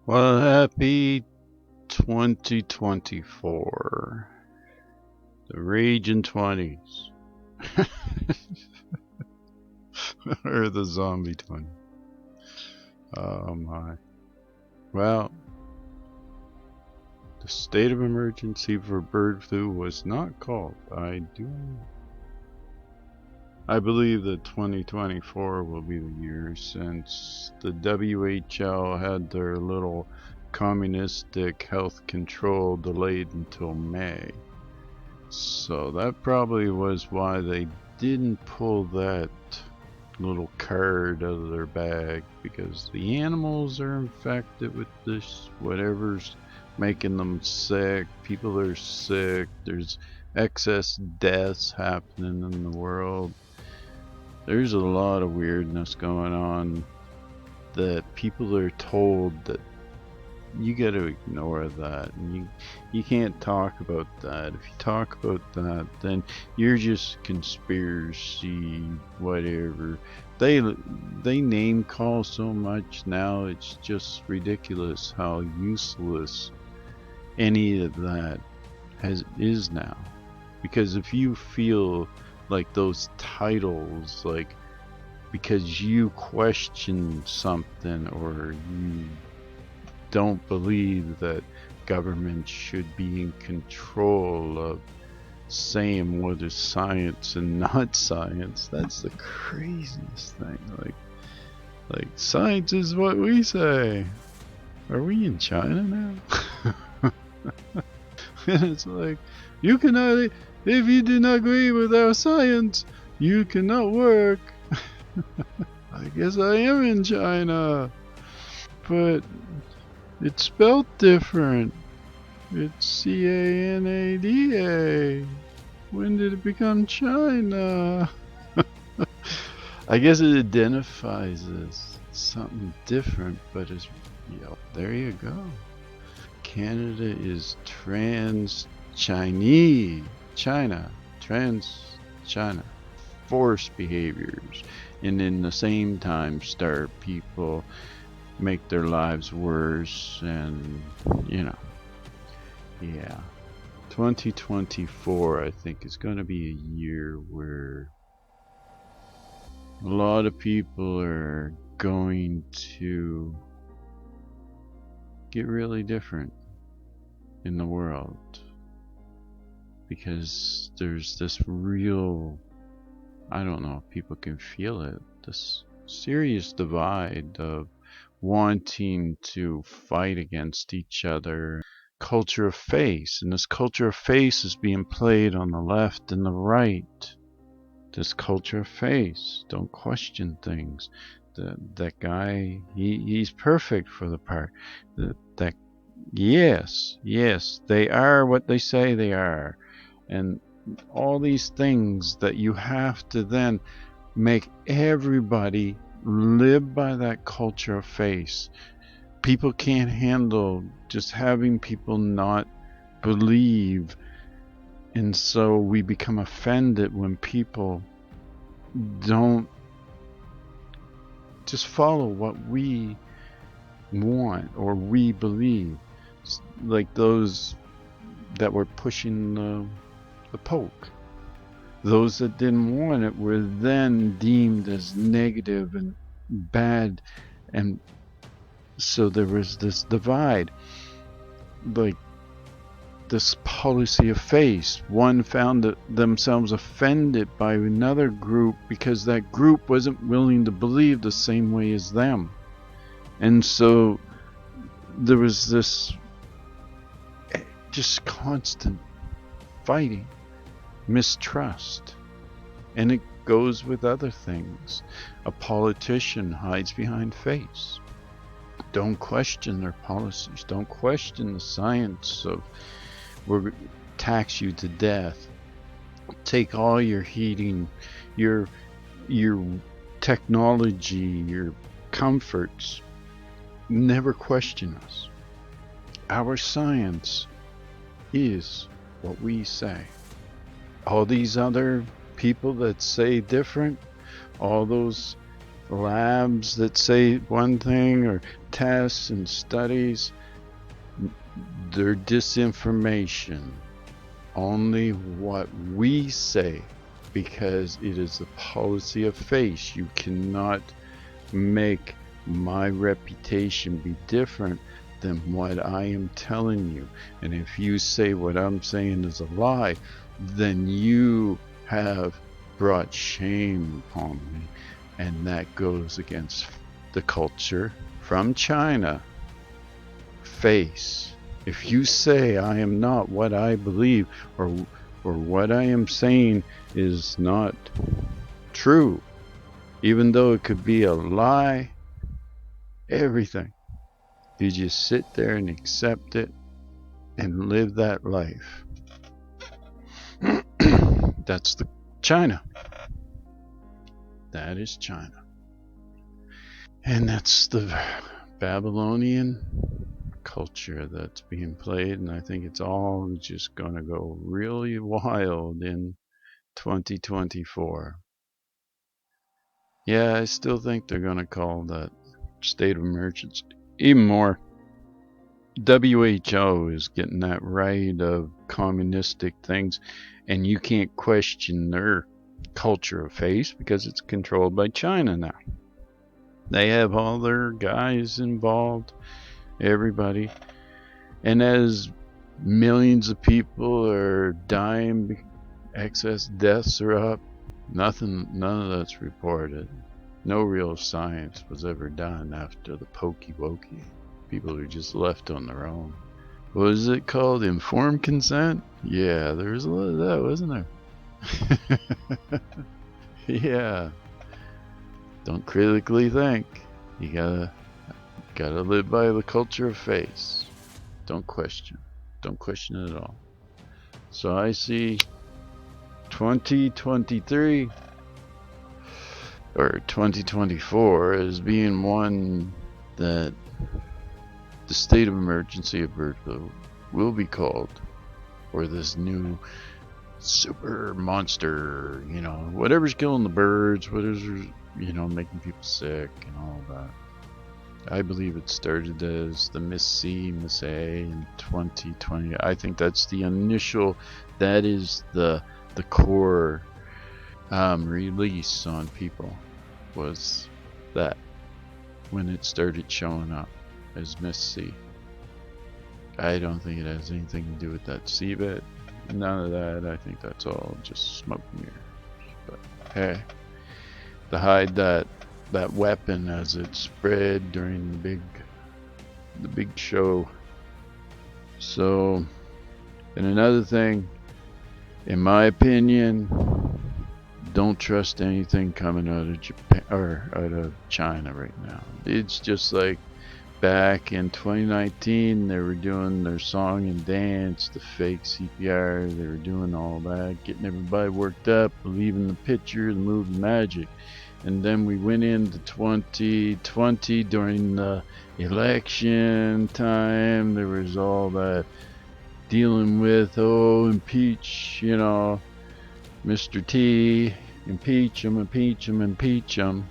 Well, happy 2024. The raging 20s. Or the zombie 20s. Oh my. Well, the state of emergency for bird flu was not called. I believe that 2024 will be the year since the WHO had their little communistic health control delayed until May. So that probably was why they didn't pull that little card out of their bag, because the animals are infected with this, whatever's making them sick. People are sick. There's excess deaths happening in the world. There's a lot of weirdness going on that people are told that you got to ignore that, and you can't talk about that. If you talk about that, then you're just conspiracy whatever. They name call so much now, it's just ridiculous how useless any of that is now. Because if you feel like those titles, like because you question something or you don't believe that government should be in control of saying what is science and not science, that's the craziest thing. Like science is what we say. Are we in China now? And it's like, you cannot, if you do not agree with our science, you cannot work. I guess I am in China, but it's spelled different. It's Canada. When did it become China? I guess it identifies as something different, but it's, there you go. Canada is trans-Chinese. Trans-China. Forced behaviors. And in the same time start people make their lives worse, and yeah. 2024, I think, is going to be a year where a lot of people are going to get really different in the world, because there's this real, I don't know if people can feel it, this serious divide of wanting to fight against each other. Culture of face, and this culture of face is being played on the left and the right. This culture of face, don't question things. That guy, he's perfect for the part. That yes, they are what they say they are, and all these things that you have to then make everybody live by that culture of face. People can't handle just having people not believe, and so we become offended when people don't just follow what we want or we believe. Like those that were pushing the poke. Those that didn't want it were then deemed as negative and bad, and so there was this divide, like this policy of face. One found themselves offended by another group because that group wasn't willing to believe the same way as them, and so there was this just constant fighting, mistrust. And it goes with other things. A politician hides behind face. Don't question their policies. Don't question the science of we'll tax you to death. Take all your heating, your technology, your comforts. Never question us. Our science is what we say. All these other people that say different, all those labs that say one thing or tests and studies. They're disinformation. Only what we say, because it is the policy of face. You cannot make my reputation be different than what I am telling you. And if you say what I'm saying is a lie, then you have brought shame upon me. And that goes against the culture from China. Face. If you say I am not what I believe, or what I am saying is not true, even though it could be a lie, everything, you just sit there and accept it and live that life. That's the China. That is China. And that's the Babylonian culture that's being played, and I think it's all just gonna go really wild in 2024. Yeah, I still think they're gonna call that state of emergency. Even more, WHO is getting that right of communistic things, and you can't question their culture of face because it's controlled by China now. They have all their guys involved, everybody. And as millions of people are dying, excess deaths are up, none of that's reported. No real science was ever done after the pokey wokey. People are just left on their own. What is it called? Informed consent? Yeah, there was a lot of that, wasn't there? Yeah. Don't critically think. You gotta live by the culture of face. Don't question. Don't question it at all. So I see 2023 or 2024 as being one that the state of emergency of bird flu will be called, or this new super monster, whatever's killing the birds, whatever's, making people sick and all that. I believe it started as the Miss C, Miss A in 2020. I think that's the initial, that is the core release on people, was that when it started showing up as Miss C. I don't think it has anything to do with that CVIT. None of that. I think that's all just smoke and mirrors. But hey, to hide that weapon as it spread during the big show. So, and another thing, in my opinion, don't trust anything coming out of Japan or out of China right now. It's just like back in 2019, they were doing their song and dance, the fake CPR, they were doing all that, getting everybody worked up, believing the picture, the movie magic. And then we went into 2020 during the election time. There was all that dealing with, impeach, Mr. T, impeach him.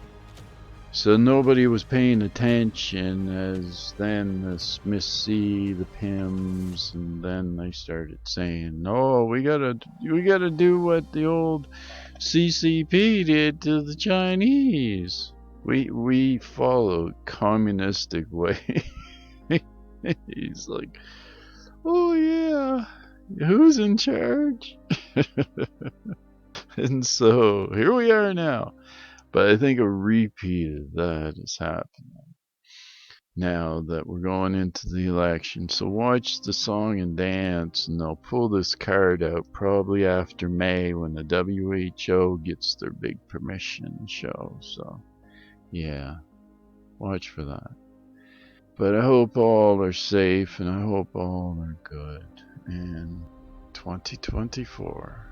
So nobody was paying attention, as then this Miss C, the Pims, and then they started saying, "Oh, we gotta do what the old CCP did to the Chinese. We followed communistic way." He's like, "Oh yeah, who's in charge?" And so here we are now. But I think a repeat of that is happening now that we're going into the election. So watch the song and dance, and they'll pull this card out probably after May when the WHO gets their big permission show. So yeah, watch for that. But I hope all are safe, and I hope all are good. And 2024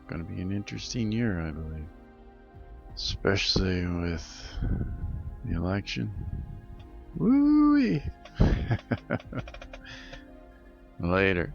going to be an interesting year, I believe. Especially with the election. Woo-wee. Later.